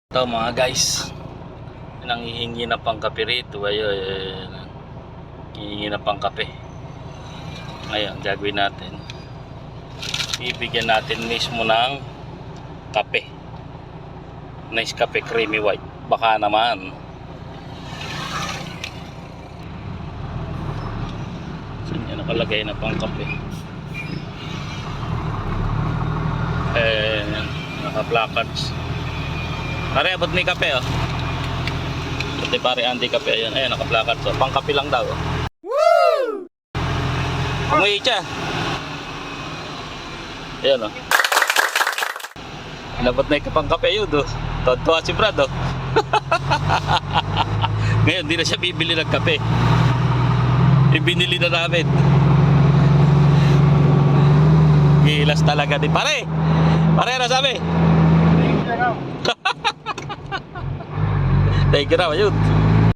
Ito mga guys, nangihingi na pang kape rito. Ayun, hihingi na pang kape. Ngayon, gagawin natin, bibigyan natin mismo ng kape. Nice kape, creamy white. Baka naman. Saan yan nakalagay na pang kape? Naka-placards. Pare, abot ni kape oh. Pati pare Andy kape. Ayun, naka-placards oh. Pang kape lang daw oh. Woo! Umuwi siya. Ayun oh. Inabot na yung pang kape yun oh. Tuwa si Brad oh. Ngayon, di na siya bibili ng kape. Ibinili na namin. Gilas talaga din. Pare! Pare, ano sabi? Thank you raw, ayun.